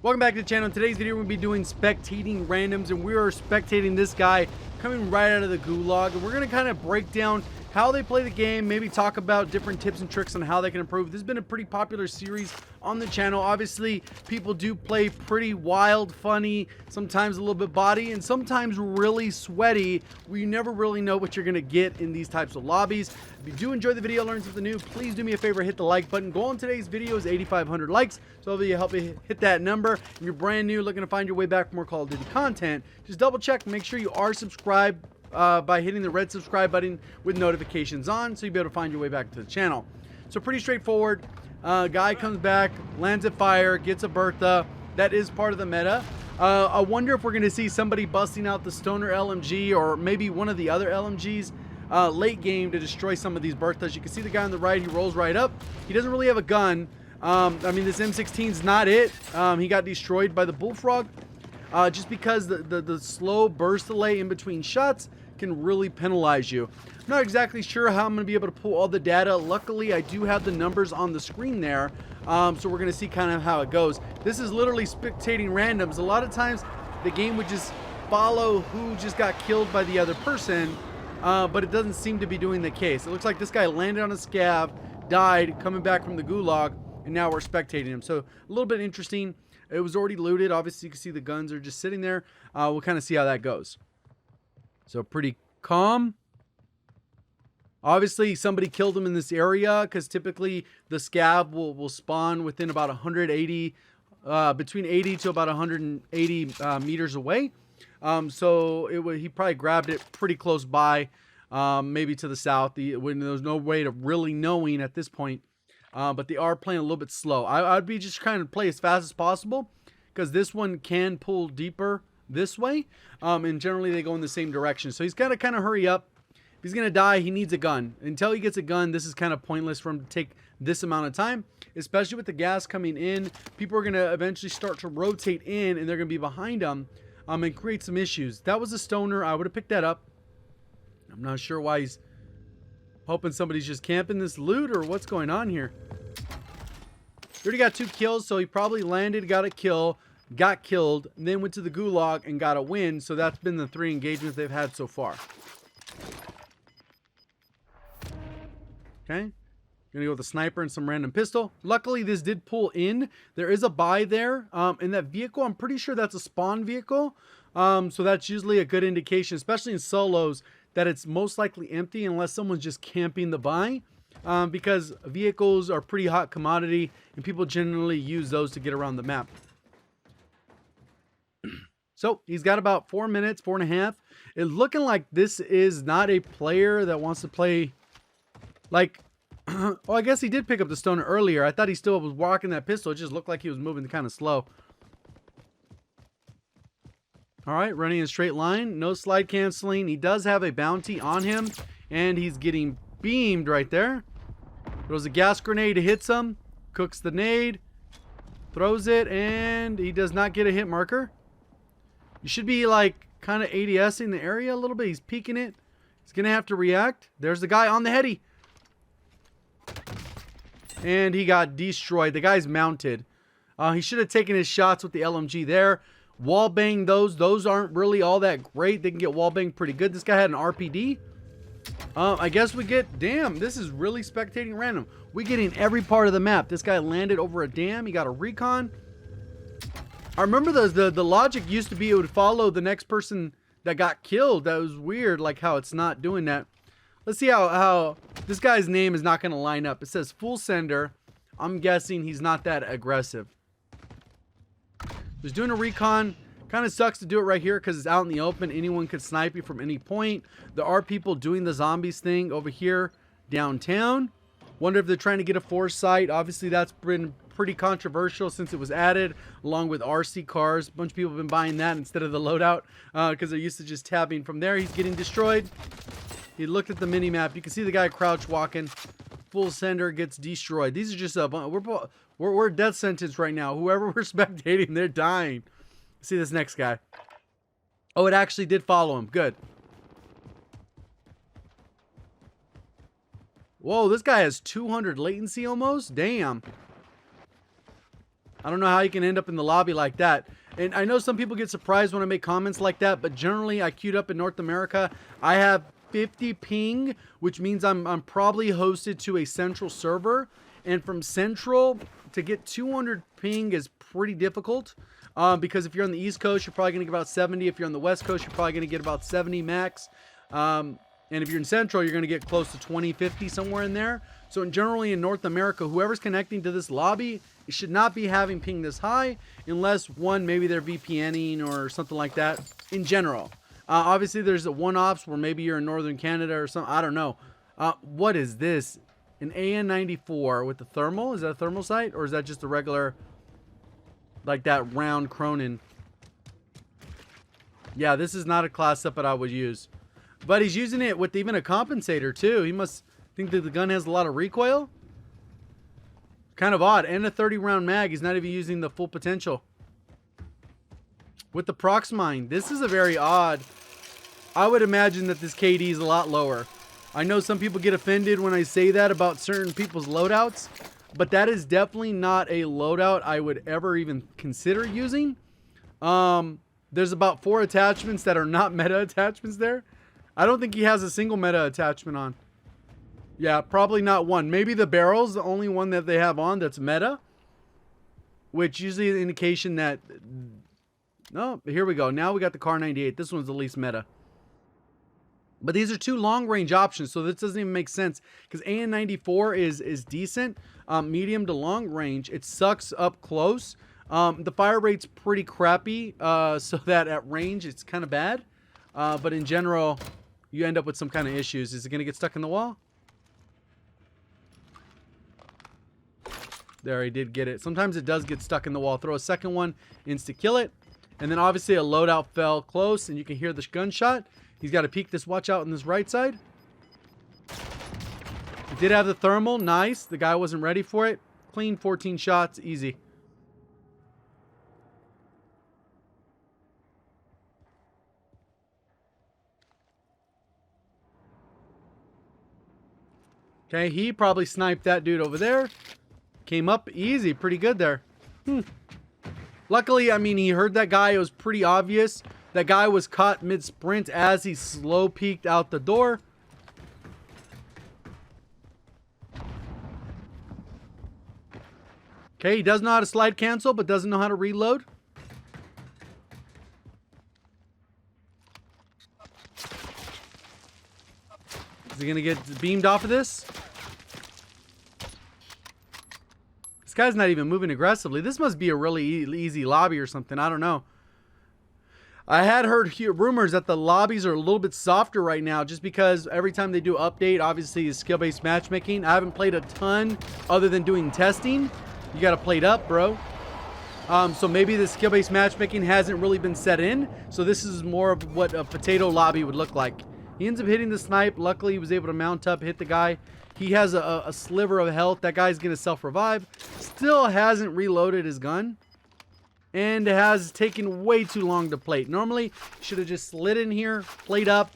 Welcome back to the channel. In today's video, we're going to be doing Spectating Randoms, and we are spectating this guy coming right out of the gulag, and we're going to kind of break down how they play the game, maybe talk about different tips and tricks on how they can improve. This has been a pretty popular series on the channel. Obviously, people do play pretty wild, funny, sometimes a little bit body, and sometimes really sweaty, where you never really know what you're going to get in these types of lobbies. If you do enjoy the video, learn something new, please do me a favor, hit the like button. Goal on today's video is 8,500 likes, so if you help me hit that number. If you're brand new, looking to find your way back for more Call of Duty content, just double check, make sure you are subscribed by hitting the red subscribe button with notifications on, so you'll be able to find your way back to the channel. So pretty straightforward. Guy comes back, lands at fire, gets a Bertha. That is part of the meta. I wonder if we're going to see somebody busting out the Stoner LMG or maybe one of the other LMGs late game to destroy some of these Berthas. You can see the guy on the right, he rolls right up. He doesn't really have a gun. I mean, this M16 is not it. He got destroyed by the Bullfrog just because the slow burst delay in between shots can really penalize you. I'm not exactly sure how I'm going to be able to pull all the data. Luckily, I do have the numbers on the screen there, so we're going to see kind of how it goes. This is literally spectating randoms. A lot of times, the game would just follow who just got killed by the other person, but it doesn't seem to be doing the case. It looks like this guy landed on a scav, died, coming back from the gulag, and now we're spectating him. So a little bit interesting. It was already looted. Obviously, you can see the guns are just sitting there. We'll kind of see how that goes. So pretty calm. Obviously, somebody killed him in this area because typically the scav will spawn within about 180, between 80 to about 180 meters away. So he probably grabbed it pretty close by, maybe to the south. When there's no way of really knowing at this point. But they are playing a little bit slow. I'd be just trying to play as fast as possible because this one can pull deeper this way, and generally they go in the same direction. So he's got to kind of hurry up. If he's gonna die, he needs a gun. Until he gets a gun, this is kind of pointless for him to take this amount of time, especially with the gas coming in. People are gonna eventually start to rotate in, and they're gonna be behind him, and create some issues. That was a Stoner. I would have picked that up. I'm not sure why he's hoping somebody's just camping this loot or what's going on here. He already got 2 kills, so he probably landed, got a kill, got killed, and then went to the gulag and got a win. So that's been the 3 engagements they've had so far. Okay, gonna go with a sniper and some random pistol. Luckily, this did pull in. There is a buy there in that vehicle. I'm pretty sure that's a spawn vehicle, so that's usually a good indication, especially in solos, that it's most likely empty unless someone's just camping the buy, because vehicles are pretty hot commodity and people generally use those to get around the map. So he's got about 4 minutes, 4.5. It's looking like this is not a player that wants to play like, oh, I guess he did pick up the Stoner earlier. I thought he still was walking that pistol. It just looked like he was moving kind of slow. All right, running in a straight line, no slide canceling. He does have a bounty on him, and he's getting beamed right there. Throws a gas grenade, hits him, cooks the nade, throws it, and he does not get a hit marker. You should be like kind of ADSing the area a little bit. He's peeking it. He's going to have to react. There's the guy on the heady. And he got destroyed. The guy's mounted. He should have taken his shots with the LMG there. Wall bang those. Those aren't really all that great. They can get wall banged pretty good. This guy had an RPD. I guess we get... Damn, this is really spectating random. We're getting every part of the map. This guy landed over a dam. He got a recon. I remember the logic used to be it would follow the next person that got killed. That was weird, like how it's not doing that. Let's see how this guy's name is not going to line up. It says full sender. I'm guessing he's not that aggressive. He's doing a recon. Kind of sucks to do it right here because it's out in the open. Anyone could snipe you from any point. There are people doing the zombies thing over here downtown. Wonder if they're trying to get a foresight. Obviously, that's been pretty controversial since it was added, along with RC cars. A bunch of people have been buying that instead of the loadout because they're used to just tabbing from there. He's getting destroyed. He looked at the mini map. You can see the guy crouch walking. Full sender gets destroyed. These are just we're death sentence right now. Whoever we're spectating, they're dying. See this next guy. Oh, it actually did follow him. Good. Whoa, this guy has 200 latency almost. Damn. I don't know how you can end up in the lobby like that. And I know some people get surprised when I make comments like that, but generally I queued up in North America. I have 50 ping, which means I'm probably hosted to a central server. And from central to get 200 ping is pretty difficult. Because if you're on the East Coast, you're probably going to get about 70. If you're on the West Coast, you're probably going to get about 70 max. And if you're in Central, you're going to get close to 20, 50, somewhere in there. So generally in North America, whoever's connecting to this lobby, it should not be having ping this high unless, one, maybe they're VPNing or something like that in general. Obviously, there's a one-ops where maybe you're in Northern Canada or something. I don't know. What is this? An AN94 with the thermal? Is that a thermal sight? Or is that just a regular, like that round Cronin? Yeah, this is not a class set that I would use. But he's using it with even a compensator too. He must think that the gun has a lot of recoil. Kind of odd. And a 30 round mag. He's not even using the full potential. With the Proxmine, this is a very odd. I would imagine that this KD is a lot lower. I know some people get offended when I say that about certain people's loadouts, but that is definitely not a loadout I would ever even consider using. There's about 4 attachments that are not meta attachments there. I don't think he has a single meta attachment on. Yeah, probably not one. Maybe the barrel's the only one that they have on that's meta, which usually is an indication that... No, here we go. Now we got the Car 98. This one's the least meta. But these are 2 long-range options, so this doesn't even make sense. Because AN94 is decent, medium to long range. It sucks up close. The fire rate's pretty crappy, so that at range it's kind of bad. But in general, you end up with some kind of issues. Is it going to get stuck in the wall? There, he did get it. Sometimes it does get stuck in the wall. Throw a second one, insta-kill it. And then obviously a loadout fell close, and you can hear the gunshot. He's got to peek this watch out on this right side. He did have the thermal. Nice. The guy wasn't ready for it. Clean 14 shots. Easy. Okay, he probably sniped that dude over there. Came up easy. Pretty good there. Luckily, I mean, he heard that guy. It was pretty obvious. That guy was caught mid-sprint as he slow peeked out the door. Okay, he does know how to slide cancel, but doesn't know how to reload. Is he going to get beamed off of this? This guy's not even moving aggressively. This must be a really easy lobby or something. I don't know. I had heard rumors that the lobbies are a little bit softer right now just because every time they do update, obviously is skill-based matchmaking. I haven't played a ton other than doing testing. You got to play it up, bro. So maybe the skill-based matchmaking hasn't really been set in. So this is more of what a potato lobby would look like. He ends up hitting the snipe. Luckily, he was able to mount up, hit the guy. He has a sliver of health. That guy's going to self-revive. Still hasn't reloaded his gun. And has taken way too long to plate. Normally, should have just slid in here, played up.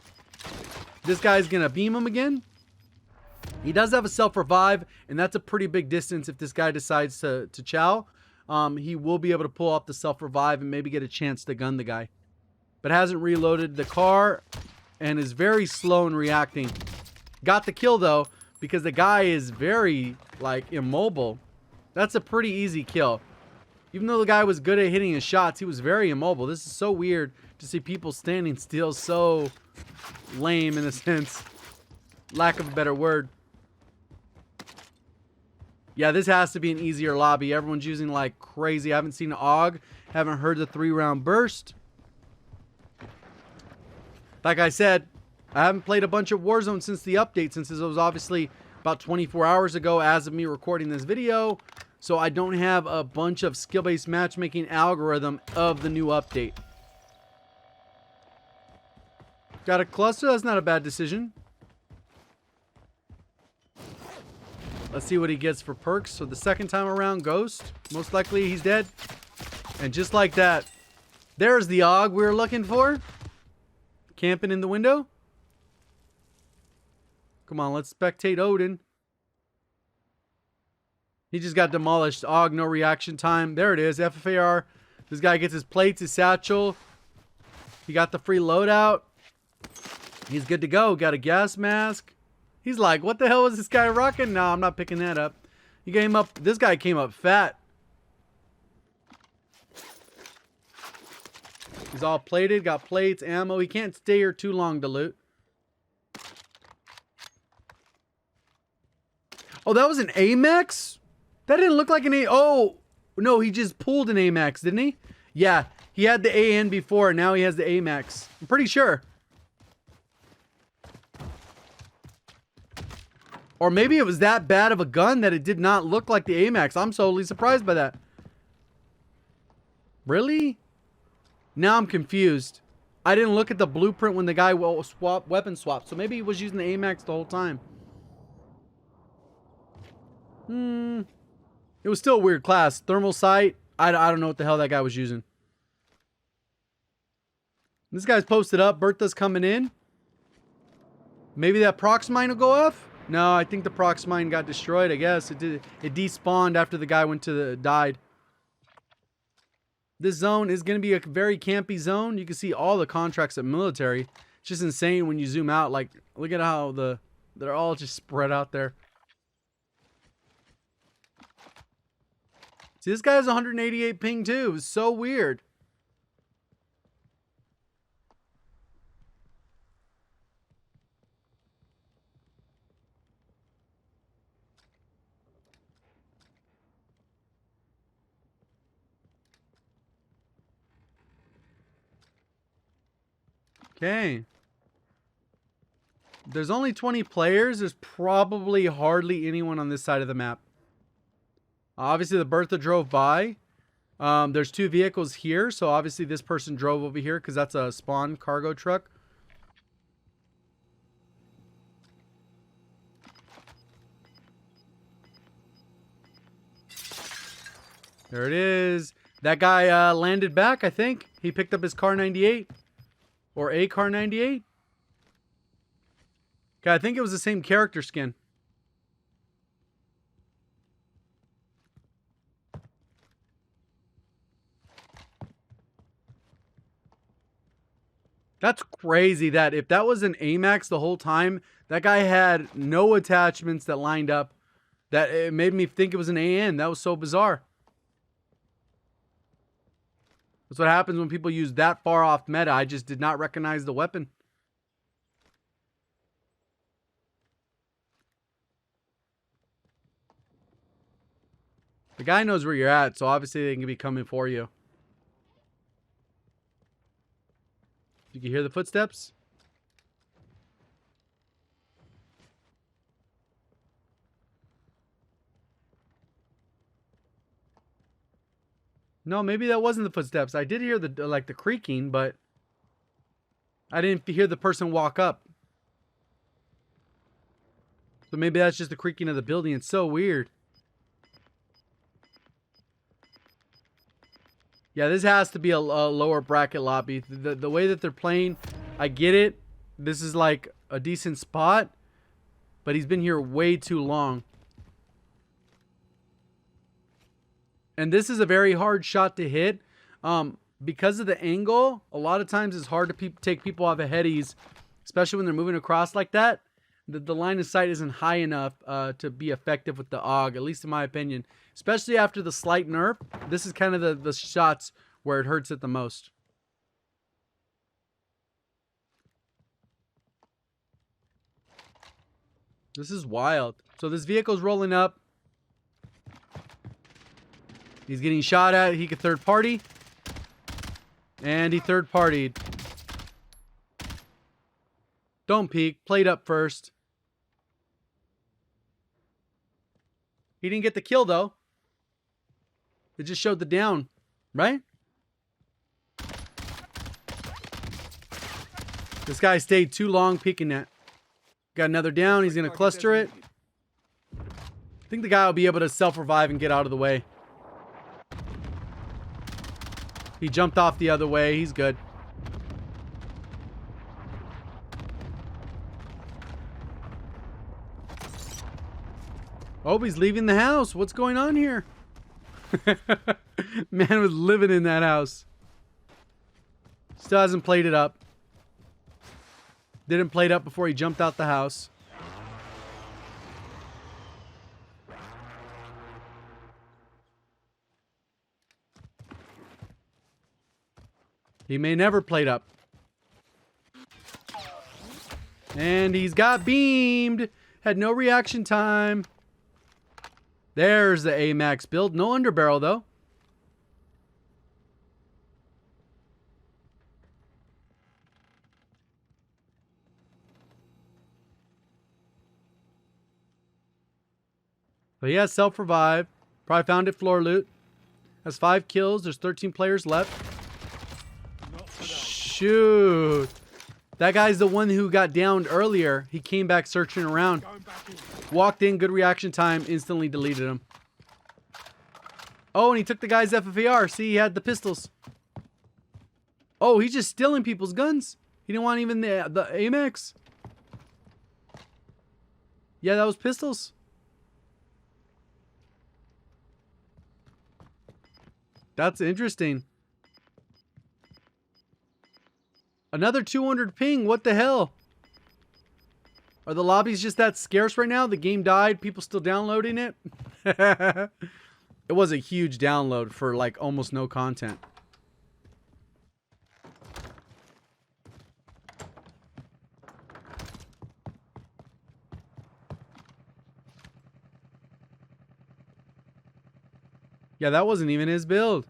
This guy's going to beam him again. He does have a self-revive, and that's a pretty big distance if this guy decides to chow. He will be able to pull off the self-revive and maybe get a chance to gun the guy. But hasn't reloaded the car and is very slow in reacting. Got the kill, though, because the guy is very, like, immobile. That's a pretty easy kill. Even though the guy was good at hitting his shots, he was very immobile. This is so weird to see people standing still. So lame in a sense. Lack of a better word. Yeah, this has to be an easier lobby. Everyone's using like crazy. I haven't seen an AUG. Haven't heard the 3-round burst. Like I said, I haven't played a bunch of Warzone since the update. Since it was obviously about 24 hours ago as of me recording this video. So I don't have a bunch of skill-based matchmaking algorithm of the new update. Got a cluster. That's not a bad decision. Let's see what he gets for perks. So the second time around, Ghost. Most likely he's dead. And just like that, there's the AUG we were looking for. Camping in the window. Come on, let's spectate Odin. He just got demolished. Og, no reaction time. There it is. FFAR. This guy gets his plates, his satchel. He got the free loadout. He's good to go. Got a gas mask. He's like, what the hell is this guy rocking? No, I'm not picking that up. He came up. This guy came up fat. He's all plated. Got plates, ammo. He can't stay here too long to loot. Oh, that was an Amex? That didn't look like an A. Oh, no, he just pulled an Amex, didn't he? Yeah, he had the AN before, and now he has the Amex. I'm pretty sure. Or maybe it was that bad of a gun that it did not look like the Amex. I'm totally surprised by that. Really? Now I'm confused. I didn't look at the blueprint when the guy weapon swapped. So maybe he was using the Amex the whole time. It was still a weird class. Thermal sight. I don't know what the hell that guy was using. This guy's posted up. Bertha's coming in. Maybe that prox mine will go off? No, I think the prox mine got destroyed, I guess. It did. It despawned after the guy went to the died. This zone is going to be a very campy zone. You can see all the contracts at military. It's just insane when you zoom out. Like, look at how they're all just spread out there. See, this guy has 188 ping too. It's so weird. Okay. There's only 20 players. There's probably hardly anyone on this side of the map. Obviously, the Bertha drove by. There's 2 vehicles here. So, obviously, this person drove over here because that's a spawn cargo truck. There it is. That guy landed back, I think. He picked up his car 98. Or a car 98. Okay, I think it was the same character skin. That's crazy that if that was an AMAX the whole time, that guy had no attachments that lined up. That it made me think it was an AN. That was so bizarre. That's what happens when people use that far off meta. I just did not recognize the weapon. The guy knows where you're at, so obviously they can be coming for you. You can hear the footsteps? No, maybe that wasn't the footsteps. I did hear the like the creaking, but I didn't hear the person walk up. So maybe that's just the creaking of the building. It's so weird. Yeah, this has to be a lower bracket lobby. The way that they're playing, I get it. This is like a decent spot, but he's been here way too long. And this is a very hard shot to hit. Because of the angle, a lot of times it's hard to take people off of headies, especially when they're moving across like that. The line of sight isn't high enough to be effective with the AUG, at least in my opinion. Especially after the slight nerf, this is kind of the shots where it hurts it the most. This is wild. So this vehicle's rolling up. He's getting shot at. He could third party. And he third partied. Don't peek. Played up first. He didn't get the kill though. It just showed the down. Right? This guy stayed too long peeking that. Got another down. He's going to cluster it. I think the guy will be able to self-revive and get out of the way. He jumped off the other way. He's good. Oh, he's leaving the house. What's going on here? Man was living in that house. Still hasn't played it up. Didn't play it up before he jumped out the house. He may never played up. And he's got beamed. Had no reaction time. There's the AMAX build. No underbarrel though. But he has self-revive. Probably found it floor loot. Has 5 kills. There's 13 players left. Shoot. That guy's the one who got downed earlier. He came back searching around. Walked in, good reaction time, instantly deleted him. Oh, and he took the guy's FFAR. See, he had the pistols. Oh, he's just stealing people's guns. He didn't want even the AMX. Yeah, that was pistols. That's interesting. Another 200 ping. What the hell? Are the lobbies just that scarce right now? The game died. People still downloading it? It was a huge download for like almost no content. Yeah, that wasn't even his build.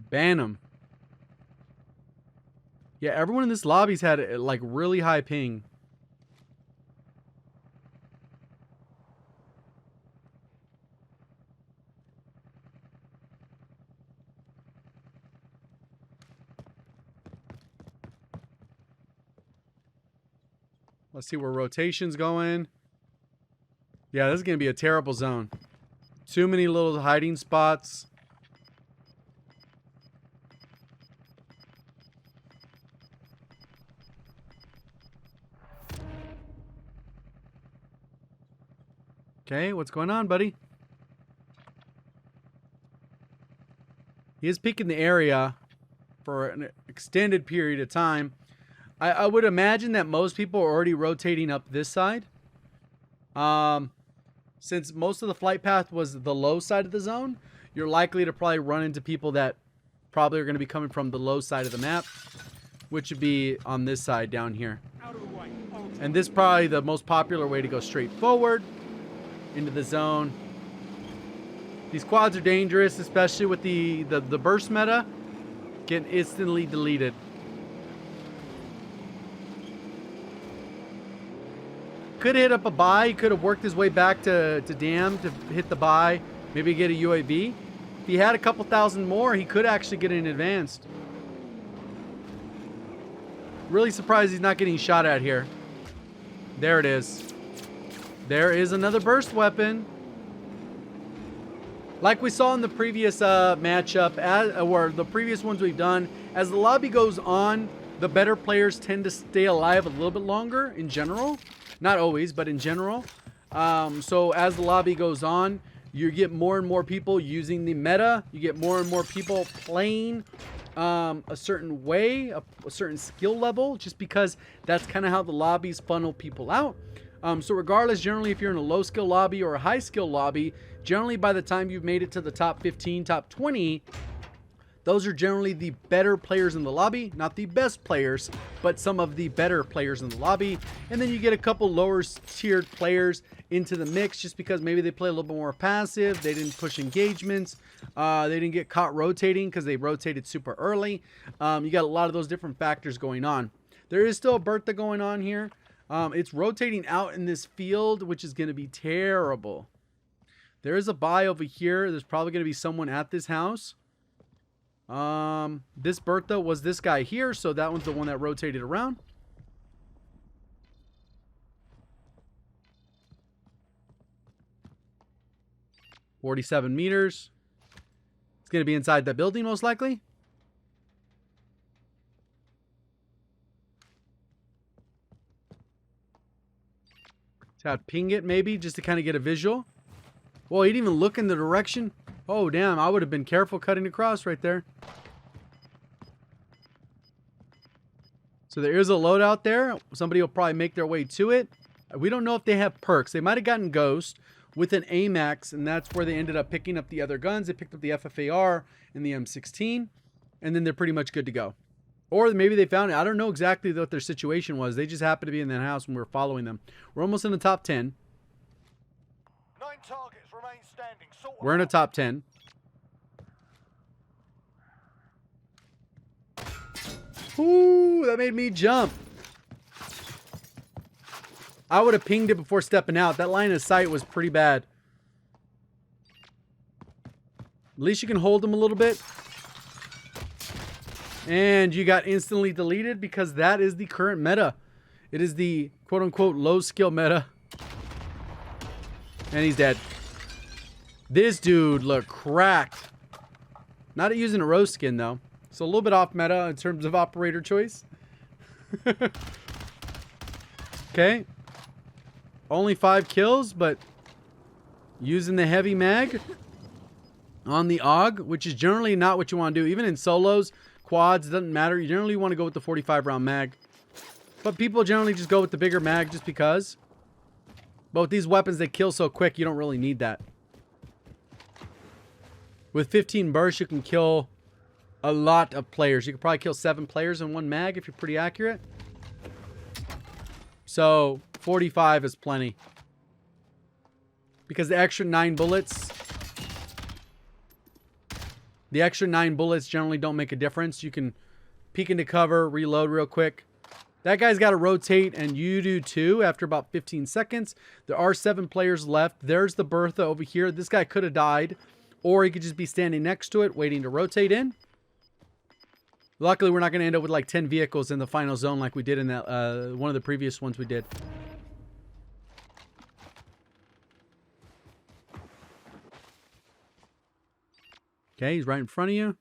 Ban him. Yeah, everyone in this lobby's had like really high ping. Let's see where rotation's going. Yeah, this is going to be a terrible zone. Too many little hiding spots. Okay, what's going on, buddy? He is peeking the area for an extended period of time. I would imagine that most people are already rotating up this side. Since most of the flight path was the low side of the zone, you're likely to probably run into people that probably are going to be coming from the low side of the map, which would be on this side down here. And this is probably the most popular way to go straight forward into the zone. These quads are dangerous, especially with the burst meta. Getting instantly deleted. Could hit up a buy. He could have worked his way back to Dam to hit the buy. Maybe get a UAV. If he had a couple thousand more, he could actually get in advanced. Really surprised he's not getting shot at here. There it is. There is another burst weapon. Like we saw in the previous matchup, or the previous ones we've done, as the lobby goes on, the better players tend to stay alive a little bit longer in general. Not always, but in general. So as the lobby goes on, you get more and more people using the meta. You get more and more people playing a certain way, a certain skill level, just because that's kind of how the lobbies funnel people out. So regardless, generally, if you're in a low skill lobby or a high skill lobby, generally by the time you've made it to the top 15, top 20, those are generally the better players in the lobby. Not the best players, but some of the better players in the lobby. And then you get a couple lower tiered players into the mix just because maybe they play a little bit more passive. They didn't push engagements. They didn't get caught rotating because they rotated super early. You got a lot of those different factors going on. There is still a Bertha going on here. It's rotating out in this field, which is going to be terrible. There is a buy over here. There's probably going to be someone at this house. This Bertha was this guy here, so that one's the one that rotated around. $47 meters. It's going to be inside that building, most likely. So I'd ping it maybe just to kind of get a visual. Well, he didn't even look in the direction. Oh, damn. I would have been careful cutting across right there. So there is a loadout there. Somebody will probably make their way to it. We don't know if they have perks. They might have gotten Ghost with an AMAX, and that's where they ended up picking up the other guns. They picked up the FFAR and the M16, and then they're pretty much good to go. Or maybe they found it. I don't know exactly what their situation was. They just happened to be in that house when we were following them. We're almost in the top 10. 9 targets remain standing. We're in a top 10. Ooh, that made me jump. I would have pinged it before stepping out. That line of sight was pretty bad. At least you can hold them a little bit. And you got instantly deleted because that is the current meta. It is the quote-unquote low skill meta. And he's dead. This dude looked cracked. Not using a rose skin though. So a little bit off meta in terms of operator choice. Okay. Only 5 kills, but using the heavy mag on the AUG, which is generally not what you want to do. Even in solos, quads, doesn't matter. You generally want to go with the 45 round mag. But people generally just go with the bigger mag just because. But with these weapons, they kill so quick, you don't really need that. With 15 bursts, you can kill a lot of players. You could probably kill 7 players in 1 mag if you're pretty accurate. So 45 is plenty. Because the extra 9 bullets... The extra 9 bullets generally don't make a difference. You can peek into cover, reload real quick. That guy's got to rotate, and you do too after about 15 seconds. There are 7 players left. There's the Bertha over here. This guy could have died, or he could just be standing next to it, waiting to rotate in. Luckily, we're not going to end up with like 10 vehicles in the final zone like we did in that one of the previous ones we did. Okay, he's right in front of you.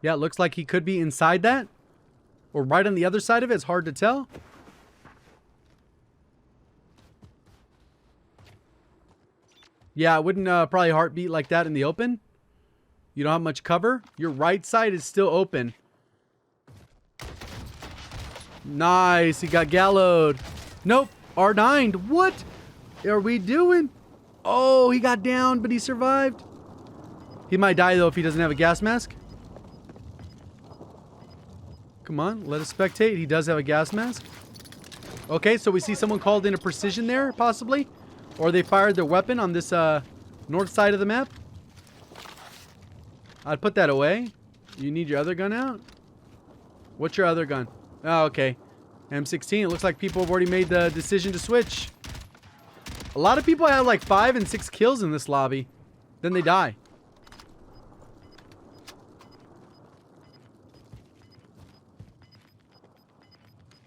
Yeah, it looks like he could be inside that. Or right on the other side of it. It's hard to tell. Yeah, it wouldn't probably heartbeat like that in the open. You don't have much cover. Your right side is still open. Nice. He got galloed. Nope. R9'd. What are we doing? Oh, he got down, but he survived. He might die, though, if he doesn't have a gas mask. Come on. Let us spectate. He does have a gas mask. Okay, so we see someone called in a precision there, possibly. Or they fired their weapon on this north side of the map. I'd put that away. You need your other gun out? What's your other gun? Oh, okay. M16. It looks like people have already made the decision to switch. A lot of people have like 5 and 6 kills in this lobby. Then they die.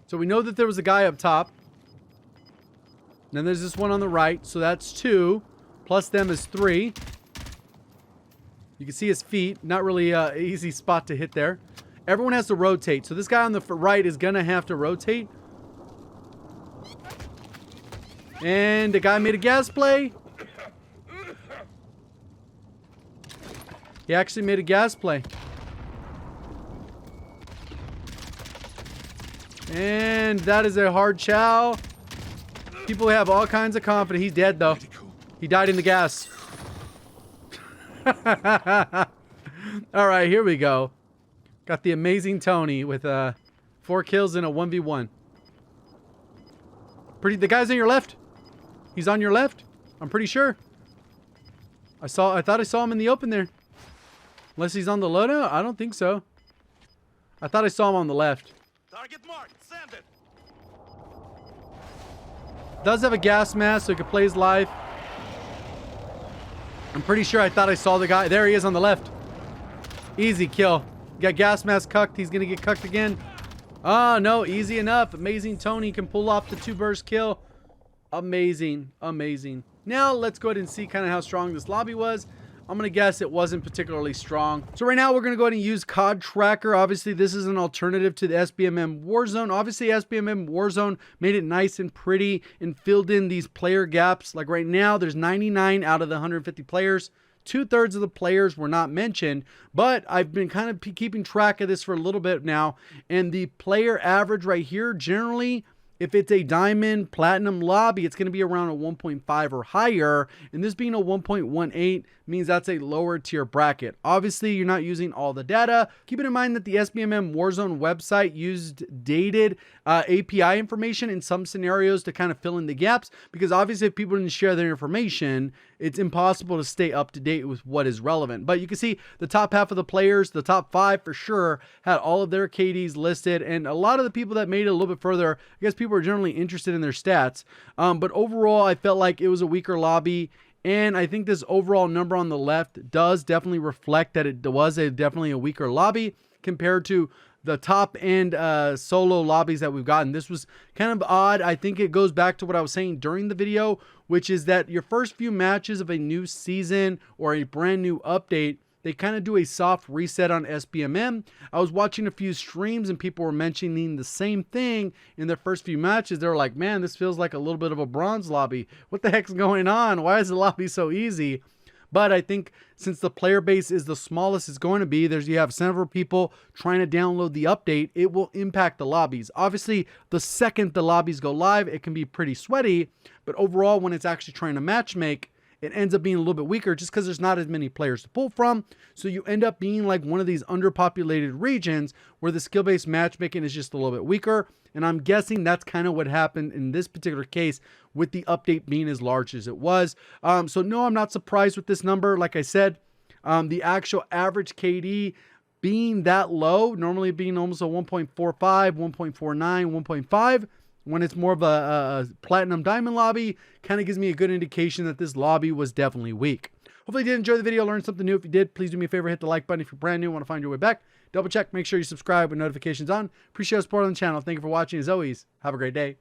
So we know that there was a guy up top. And then there's this one on the right. So that's 2. Plus them is 3. You can see his feet. Not really an easy spot to hit there. Everyone has to rotate. So this guy on the right is going to have to rotate. And the guy made a gas play. He actually made a gas play. And that is a hard chow. People have all kinds of confidence. He's dead, though. He died in the gas. All right, here we go. Got the amazing Tony with 4 kills in a 1v1. The guy's on your left. He's on your left. I'm pretty sure. I thought I saw him in the open there. Unless he's on the loadout? I don't think so. I thought I saw him on the left. Target marked. Send it. Does have a gas mask so he can play his life. I'm pretty sure I thought I saw the guy. There he is on the left. Easy kill. Got gas mask cucked. He's gonna get cucked again. Oh no, easy enough. Amazing Tony can pull off the 2-burst kill. Amazing, amazing. Now let's go ahead and see kind of how strong this lobby was. I'm going to guess it wasn't particularly strong. So right now we're going to go ahead and use COD Tracker. Obviously, this is an alternative to the SBMM Warzone. Obviously, SBMM Warzone made it nice and pretty and filled in these player gaps. Like right now, there's 99 out of the 150 players. 2/3 of the players were not mentioned, but I've been kind of keeping track of this for a little bit now. And the player average right here, generally, if it's a diamond platinum lobby, it's going to be around a 1.5 or higher. And this being a 1.18 means that's a lower tier bracket. Obviously, you're not using all the data. Keeping in mind that the SBMM Warzone website used dated API information in some scenarios to kind of fill in the gaps, because obviously if people didn't share their information, it's impossible to stay up to date with what is relevant. But you can see the top half of the players, the top 5 for sure, had all of their KDs listed. And a lot of the people that made it a little bit further, I guess people are generally interested in their stats. But overall, I felt like it was a weaker lobby. And I think this overall number on the left does definitely reflect that it was definitely a weaker lobby compared to the top end solo lobbies that we've gotten. This was kind of odd. I think it goes back to what I was saying during the video, which is that your first few matches of a new season or a brand new update, they kind of do a soft reset on SBMM. I was watching a few streams and people were mentioning the same thing in their first few matches. They were like, man, this feels like a little bit of a bronze lobby. What the heck's going on? Why is the lobby so easy? But I think since the player base is the smallest it's going to be, you have several people trying to download the update, it will impact the lobbies. Obviously, the second the lobbies go live, it can be pretty sweaty. But overall, when it's actually trying to matchmake, it ends up being a little bit weaker just because there's not as many players to pull from. So you end up being like one of these underpopulated regions where the skill-based matchmaking is just a little bit weaker. And I'm guessing that's kind of what happened in this particular case with the update being as large as it was. So no, I'm not surprised with this number. Like I said, the actual average KD being that low, normally being almost a 1.45, 1.49, 1.5, when it's more of a platinum diamond lobby, kind of gives me a good indication that this lobby was definitely weak. Hopefully you did enjoy the video, learned something new. If you did, please do me a favor, hit the like button. If you're brand new, want to find your way back, double check, make sure you subscribe with notifications on. Appreciate the support on the channel. Thank you for watching. As always, have a great day.